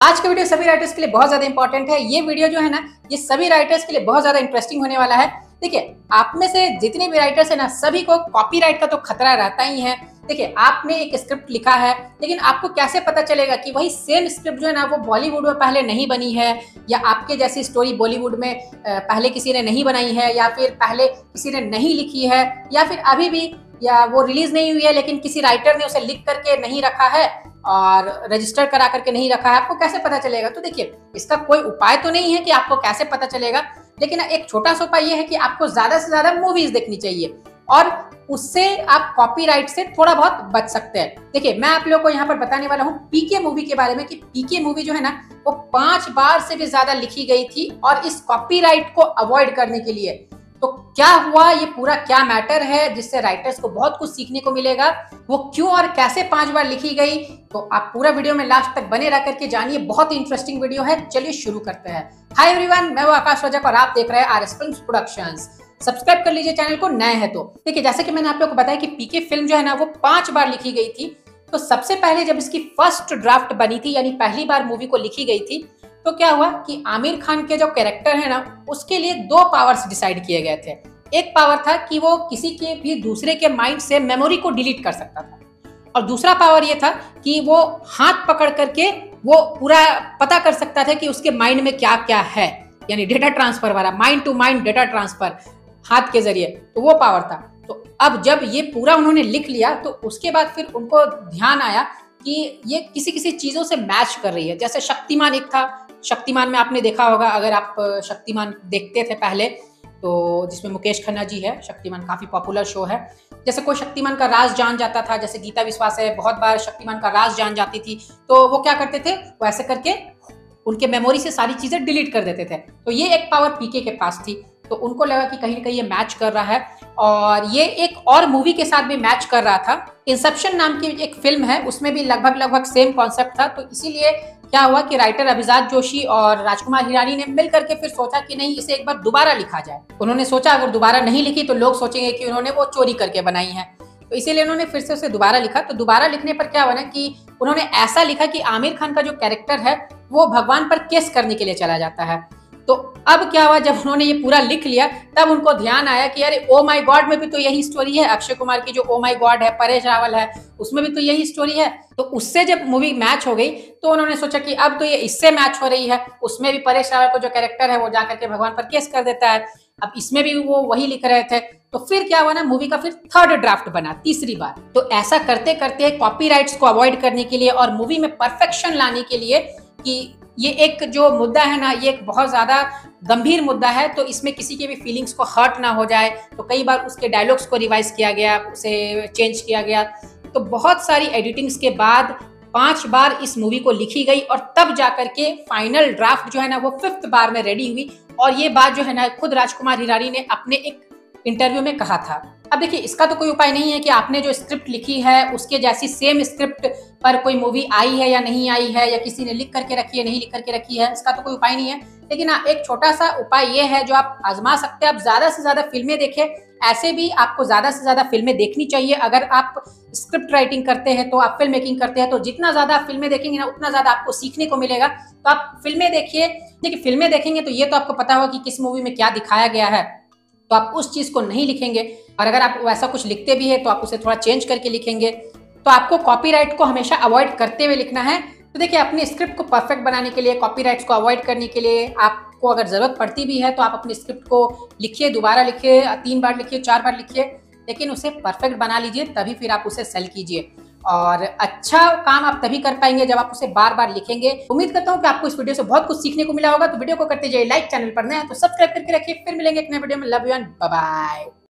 आज का वीडियो सभी राइटर्स के लिए बहुत ज्यादा इंपॉर्टेंट है। ये वीडियो जो है ना, ये सभी राइटर्स के लिए बहुत ज्यादा इंटरेस्टिंग होने वाला है। देखिए, आप में से जितने भी राइटर्स है ना, सभी को कॉपीराइट का तो खतरा रहता ही है। देखिए, आपने एक स्क्रिप्ट लिखा है, लेकिन आपको कैसे पता चलेगा कि वही सेम स्क्रिप्ट जो है ना, वो बॉलीवुड में पहले नहीं बनी है, या आपके जैसी स्टोरी बॉलीवुड में पहले किसी ने नहीं बनाई है, या फिर पहले किसी ने नहीं लिखी है, या फिर अभी भी या वो रिलीज नहीं हुई है लेकिन किसी राइटर ने उसे लिख करके नहीं रखा है और रजिस्टर करा करके नहीं रखा है। आपको कैसे पता चलेगा? तो देखिए, इसका कोई उपाय तो नहीं है कि आपको कैसे पता चलेगा, लेकिन एक छोटा सा उपाय ये है कि आपको ज्यादा से ज्यादा मूवीज देखनी चाहिए और उससे आप कॉपीराइट से थोड़ा बहुत बच सकते हैं। देखिए, मैं आप लोगों को यहाँ पर बताने वाला हूँ पीके मूवी के बारे में कि पीके मूवी जो है ना, वो 5 बार से भी ज्यादा लिखी गई थी और इस कॉपीराइट को अवॉइड करने के लिए। तो क्या हुआ, ये पूरा क्या मैटर है जिससे राइटर्स को बहुत कुछ सीखने को मिलेगा, वो क्यों और कैसे 5 बार लिखी गई, तो आप पूरा वीडियो में लास्ट तक बने रह करके जानिए। बहुत ही इंटरेस्टिंग वीडियो है, चलिए शुरू करते हैं। हाय एवरीवन, मैं हूं आकाश रजक और आप देख रहे हैं आरएस फिल्म्स प्रोडक्शंस। सब्सक्राइब कर लीजिए चैनल को, नए हैं तो। देखिए, जैसे कि मैंने आप लोग को बताया कि पीके फिल्म जो है ना, वो 5 बार लिखी गई थी। तो सबसे पहले जब इसकी फर्स्ट ड्राफ्ट बनी थी, यानी पहली बार मूवी को लिखी गई थी, तो क्या हुआ कि आमिर खान के जो कैरेक्टर है ना, उसके लिए 2 पावर्स डिसाइड किए गए थे। एक पावर था कि वो किसी के भी दूसरे के माइंड से मेमोरी को डिलीट कर सकता था, और दूसरा पावर ये था कि वो हाथ पकड़ करके वो पूरा पता कर सकता था कि उसके माइंड में क्या क्या है, यानी डेटा ट्रांसफर वाला, mind to mind data transfer हाथ के जरिए। तो वो पावर था। तो अब जब ये पूरा उन्होंने लिख लिया, तो उसके बाद फिर उनको ध्यान आया कि ये किसी किसी चीजों से मैच कर रही है। जैसे शक्तिमान एक था, शक्तिमान में आपने देखा होगा, अगर आप शक्तिमान देखते थे पहले, तो जिसमें मुकेश खन्ना जी है, शक्तिमान काफी पॉपुलर शो है। जैसे कोई शक्तिमान का राज जान जाता था, जैसे गीता विश्वास है, बहुत बार शक्तिमान का राज जान जाती थी, तो वो क्या करते थे, वो ऐसे करके उनके मेमोरी से सारी चीजें डिलीट कर देते थे। तो ये एक पावर पीके के पास थी। तो उनको लगा कि कहीं ना कहीं ये मैच कर रहा है, और ये एक और मूवी के साथ भी मैच कर रहा था। इंसेप्शन नाम की एक फिल्म है, उसमें भी लगभग सेम कॉन्सेप्ट था। तो इसीलिए क्या हुआ कि राइटर अभिजात जोशी और राजकुमार हिरानी ने मिल करके फिर सोचा कि नहीं, इसे एक बार दोबारा लिखा जाए। उन्होंने सोचा अगर दोबारा नहीं लिखी तो लोग सोचेंगे कि उन्होंने वो चोरी करके बनाई है, तो इसीलिए उन्होंने फिर से उसे दोबारा लिखा। तो दोबारा लिखने पर क्या हुआ ना कि उन्होंने ऐसा लिखा कि आमिर खान का जो कैरेक्टर है वो भगवान पर केस करने के लिए चला जाता है। तो अब क्या हुआ, जब उन्होंने ये पूरा लिख लिया, तब उनको ध्यान आया कि अरे ओ माय गॉड में भी तो यही स्टोरी है। अक्षय कुमार की जो ओ माय गॉड है, परेश रावल है, उसमें भी तो यही स्टोरी है। तो उससे जब मूवी मैच हो गई, तो उन्होंने सोचा कि अब तो ये इससे मैच हो रही है। उसमें भी परेश रावल को जो कैरेक्टर है वो जाकर के भगवान पर केस कर देता है, अब इसमें भी वो वही लिख रहे थे। तो फिर क्या हुआ ना, मूवी का फिर 3rd ड्राफ्ट बना, तीसरी बार। तो ऐसा करते करते कॉपीराइट्स को अवॉइड करने के लिए और मूवी में परफेक्शन लाने के लिए, कि ये एक जो मुद्दा है ना, ये एक बहुत ज्यादा गंभीर मुद्दा है, तो इसमें किसी के भी फीलिंग्स को हर्ट ना हो जाए, तो कई बार उसके डायलॉग्स को रिवाइज किया गया, उसे चेंज किया गया। तो बहुत सारी एडिटिंग्स के बाद 5 बार इस मूवी को लिखी गई, और तब जाकर के फाइनल ड्राफ्ट जो है ना, वो 5th बार में रेडी हुई। और ये बात जो है ना, खुद राजकुमार हिरानी ने अपने एक इंटरव्यू में कहा था। अब देखिए, इसका तो कोई उपाय नहीं है कि आपने जो स्क्रिप्ट लिखी है उसके जैसी सेम स्क्रिप्ट पर कोई मूवी आई है या नहीं आई है, या किसी ने लिख करके रखी है नहीं लिख करके रखी है, इसका तो कोई उपाय नहीं है। लेकिन हाँ, एक छोटा सा उपाय ये है जो आप आजमा सकते हैं। आप ज्यादा से ज्यादा फिल्में देखें। ऐसे भी आपको ज्यादा से ज्यादा फिल्में देखनी चाहिए। अगर आप स्क्रिप्ट राइटिंग करते हैं, तो आप फिल्म मेकिंग करते हैं, तो जितना ज्यादा आप फिल्में देखेंगे ना, उतना ज्यादा आपको सीखने को मिलेगा। तो आप फिल्में देखिए। देखिए, फिल्में देखेंगे तो ये तो आपको पता होगा कि किस मूवी में क्या दिखाया गया है, तो आप उस चीज को नहीं लिखेंगे। और अगर आप वैसा कुछ लिखते भी है, तो आप उसे थोड़ा चेंज करके लिखेंगे। तो आपको कॉपीराइट को हमेशा अवॉइड करते हुए लिखना है। तो देखिए, अपने स्क्रिप्ट को परफेक्ट बनाने के लिए, कॉपीराइट्स को अवॉइड करने के लिए, आपको अगर जरूरत पड़ती भी है तो आप अपने स्क्रिप्ट को लिखिए, दोबारा लिखिए, 3 बार लिखिए, 4 बार लिखिए, लेकिन उसे परफेक्ट बना लीजिए, तभी फिर आप उसे सेल कीजिए। और अच्छा काम आप तभी कर पाएंगे जब आप उसे बार बार लिखेंगे। उम्मीद करता हूँ कि आपको इस वीडियो से बहुत कुछ सीखने को मिला होगा। तो वीडियो को करते जाइए लाइक, चैनल पर नए हैं तो सब्सक्राइब करके रखिए। फिर मिलेंगे एक नए वीडियो में। Love you and bye bye.